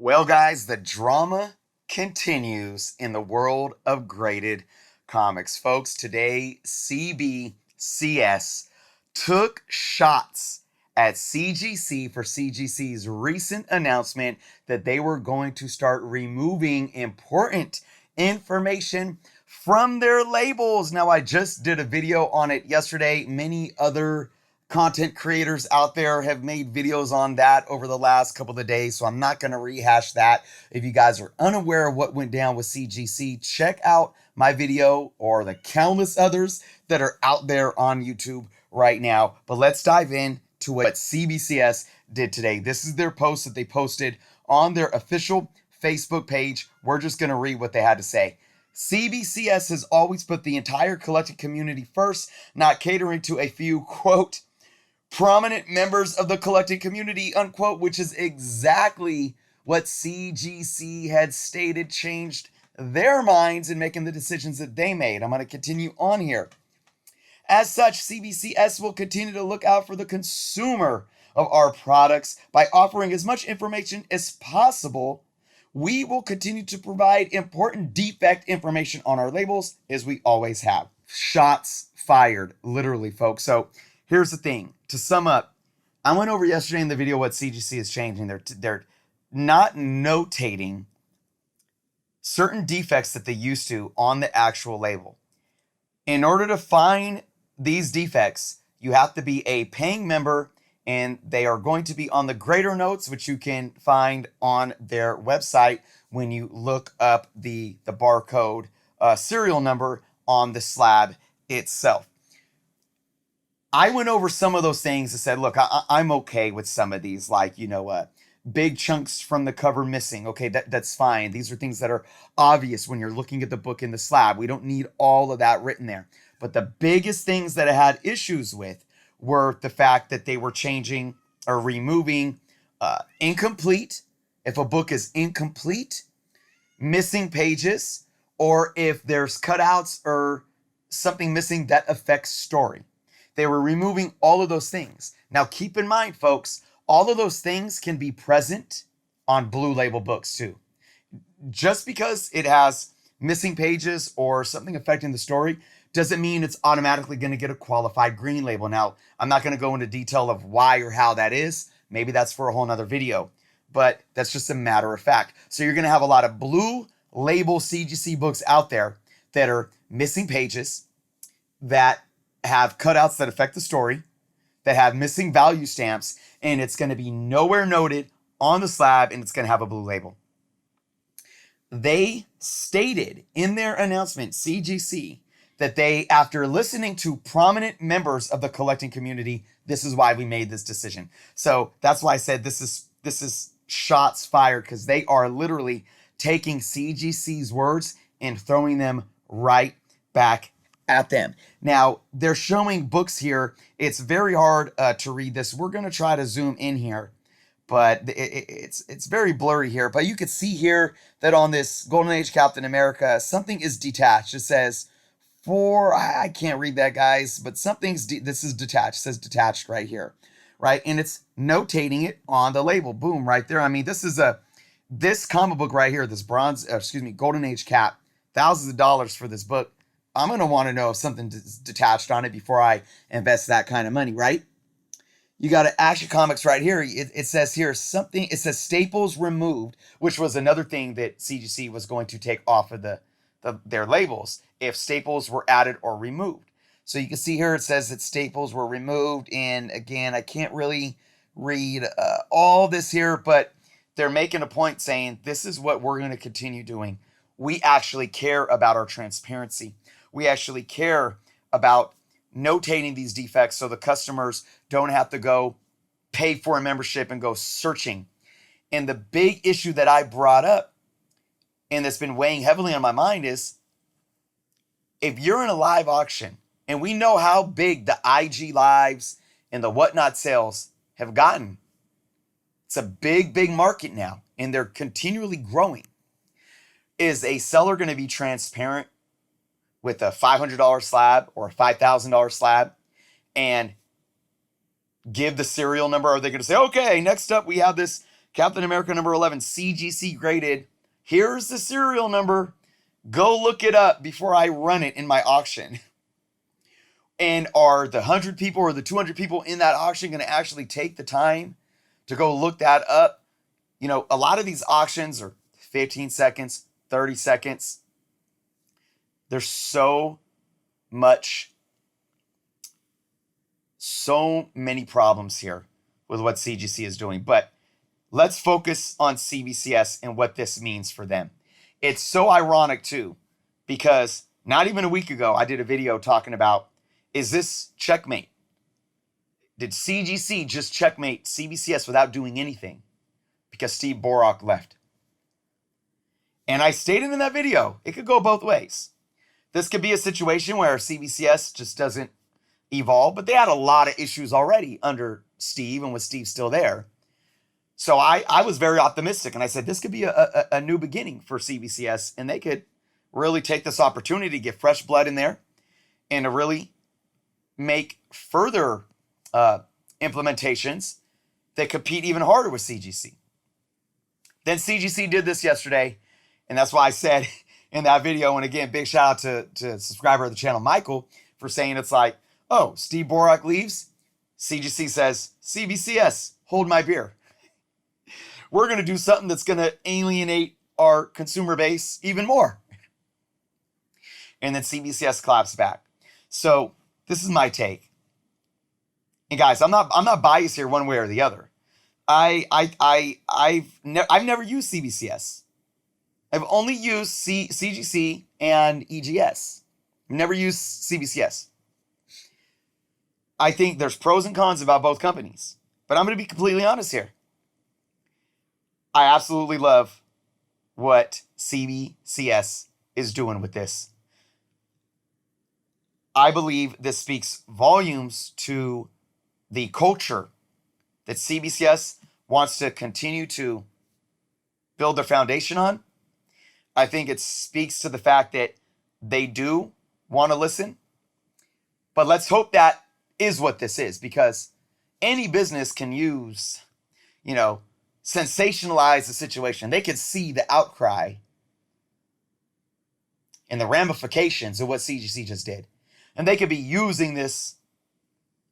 Well, guys, the drama continues in the world of graded comics. Folks, today CBCS took shots at CGC for CGC's recent announcement that they were going to start removing important information from their labels. Now, I just did a video on it yesterday. Many other content creators out there have made videos on that over the last couple of days, so I'm not going to rehash that. If you guys are unaware of what went down with CGC, check out my video or the countless others that are out there on YouTube right now. But let's dive in to what CBCS did today. This is their post that they posted on their official Facebook page. We're just going to read what they had to say. CBCS has always put the entire collecting community first, not catering to a few, quote, prominent members of the collecting community, unquote, which is exactly what CGC had stated changed their minds in making the decisions that they made. I'm going to continue on here. As such, CBCS will continue to look out for the consumer of our products by offering as much information as possible. We will continue to provide important defect information on our labels as we always have. Shots fired, literally, folks. So here's the thing. To sum up, I went over yesterday in the video what CGC is changing. They're not notating certain defects that they used to on the actual label. In order to find these defects, you have to be a paying member, and they are going to be on the grader notes, which you can find on their website when you look up the barcode serial number on the slab itself. I went over some of those things and said, look, I'm okay with some of these, like, big chunks from the cover missing. Okay, that's fine. These are things that are obvious when you're looking at the book in the slab. We don't need all of that written there. But the biggest things that I had issues with were the fact that they were changing or removing incomplete. If a book is incomplete, missing pages, or if there's cutouts or something missing that affects story. They were removing all of those things. Now, keep in mind, folks, all of those things can be present on Blue Label books too. Just because it has missing pages or something affecting the story doesn't mean it's automatically going to get a qualified Green Label. Now, I'm not going to go into detail of why or how that is. Maybe that's for a whole nother video, but that's just a matter of fact. So you're going to have a lot of Blue Label CGC books out there that are missing pages, that have cutouts that affect the story, that have missing value stamps, and it's going to be nowhere noted on the slab, and it's going to have a Blue Label. They stated in their announcement, CGC, that they, after listening to prominent members of the collecting community, this is why we made this decision. So that's why I said this is shots fired, because they are literally taking CGC's words and throwing them right back at them. Now, they're showing books here. It's very hard to read this. We're going to try to zoom in here, but it's very blurry here. But you can see here that on this Golden Age Captain America, something is detached. It says I can't read that, guys, but this is detached. It says detached right here, right? And it's notating it on the label. Boom, right there. I mean, this comic book right here, this Golden Age Cap, thousands of dollars for this book. I'm going to want to know if something is detached on it before I invest that kind of money, right? You got Action Comics right here. It says here something. It says staples removed, which was another thing that CGC was going to take off of their labels if staples were added or removed. So you can see here it says that staples were removed. And again, I can't really read all this here, but they're making a point saying this is what we're going to continue doing. We actually care about our transparency. We actually care about notating these defects so the customers don't have to go pay for a membership and go searching. And the big issue that I brought up and that's been weighing heavily on my mind is if you're in a live auction, and we know how big the IG lives and the whatnot sales have gotten. It's a big, big market now, and they're continually growing. Is a seller going to be transparent with a $500 slab or a $5,000 slab and give the serial number? Are they going to say, okay, next up we have this Captain America number 11, CGC graded. Here's the serial number. Go look it up before I run it in my auction. And are the 100 people or the 200 people in that auction going to actually take the time to go look that up? You know, a lot of these auctions are 15 seconds, 30 seconds. There's so many problems here with what CGC is doing. But let's focus on CBCS and what this means for them. It's so ironic too, because not even a week ago, I did a video talking about, is this checkmate? Did CGC just checkmate CBCS without doing anything because Steve Borak left? And I stated in that video, it could go both ways. This could be a situation where CBCS just doesn't evolve, but they had a lot of issues already under Steve and with Steve still there. So I was very optimistic, and I said this could be a new beginning for CBCS, and they could really take this opportunity to get fresh blood in there and to really make further implementations that compete even harder with CGC. Then CGC did this yesterday, and that's why I said in that video, and again, big shout out to a subscriber of the channel, Michael, for saying it's like, oh, Steve Borak leaves, CGC says, CBCS, hold my beer. We're going to do something that's going to alienate our consumer base even more. And then CBCS claps back. So this is my take. And guys, I'm not biased here one way or the other. I've never used CBCS. I've only used CGC and EGS. I've never used CBCS. I think there's pros and cons about both companies. But I'm going to be completely honest here. I absolutely love what CBCS is doing with this. I believe this speaks volumes to the culture that CBCS wants to continue to build their foundation on. I think it speaks to the fact that they do want to listen. But let's hope that is what this is, because any business can use, sensationalize the situation. They could see the outcry and the ramifications of what CGC just did. And they could be using this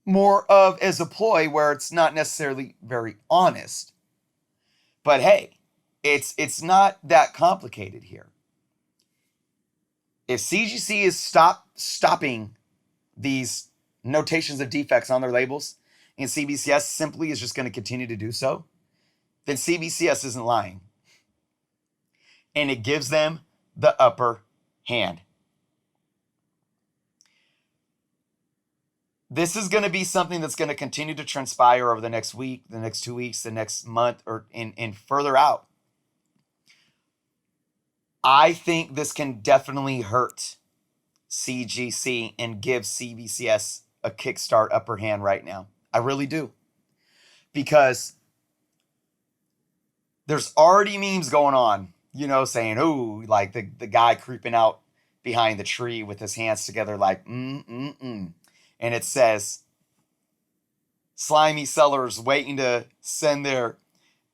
more of as a ploy where it's not necessarily very honest. But hey, it's not that complicated here. If CGC is stopping these notations of defects on their labels, and CBCS simply is just going to continue to do so, then CBCS isn't lying. And it gives them the upper hand. This is going to be something that's going to continue to transpire over the next week, the next 2 weeks, the next month, or in further out. I think this can definitely hurt CGC and give CBCS a kickstart upper hand right now. I really do. Because there's already memes going on, saying, ooh, like the guy creeping out behind the tree with his hands together like, And it says, slimy sellers waiting to send their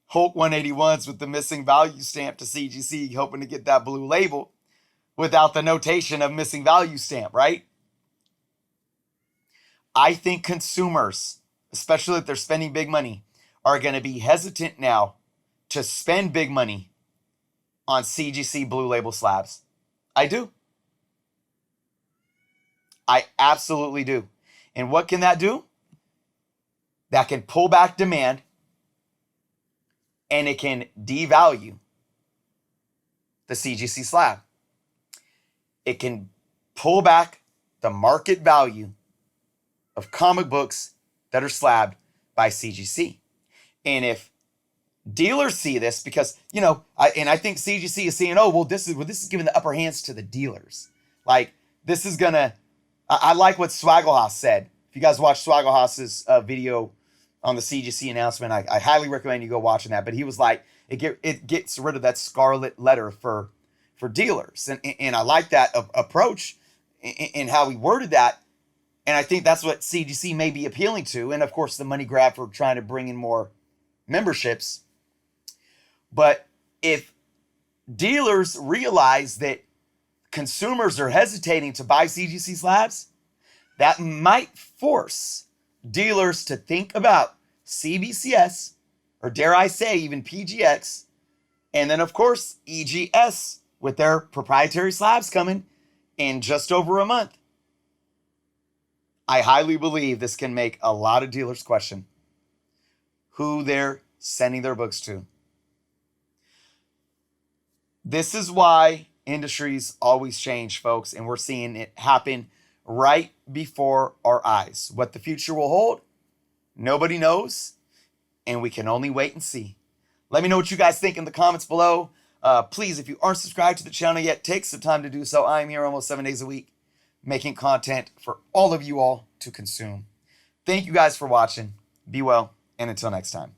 Hulk 181s with the missing value stamp to CGC, hoping to get that blue label without the notation of missing value stamp, right? I think consumers, especially if they're spending big money, are going to be hesitant now to spend big money on CGC blue label slabs. I do. I absolutely do. And what can that do? That can pull back demand, and it can devalue the CGC slab. It can pull back the market value of comic books that are slabbed by CGC. And if dealers see this, because, I think CGC is saying, this is giving the upper hands to the dealers. Like, this is gonna, I like what Swagglehouse said. If you guys watch Swagglehouse's video on the CGC announcement, I highly recommend you go watching that. But he was like, it gets rid of that scarlet letter for dealers. And I like that approach in how he worded that. And I think that's what CGC may be appealing to. And of course, the money grab for trying to bring in more memberships But if dealers realize that consumers are hesitating to buy CGC slabs, that might force dealers to think about CBCS, or dare I say even PGX, and then of course EGS with their proprietary slabs coming in just over a month. I highly believe this can make a lot of dealers question who they're sending their books to. This is why industries always change, folks, and we're seeing it happen right before our eyes. What the future will hold, nobody knows, and we can only wait and see. Let me know what you guys think in the comments below. Please, if you aren't subscribed to the channel yet, take some time to do so. I'm here almost 7 days a week making content for all of you all to consume. Thank you guys for watching. Be well, and until next time.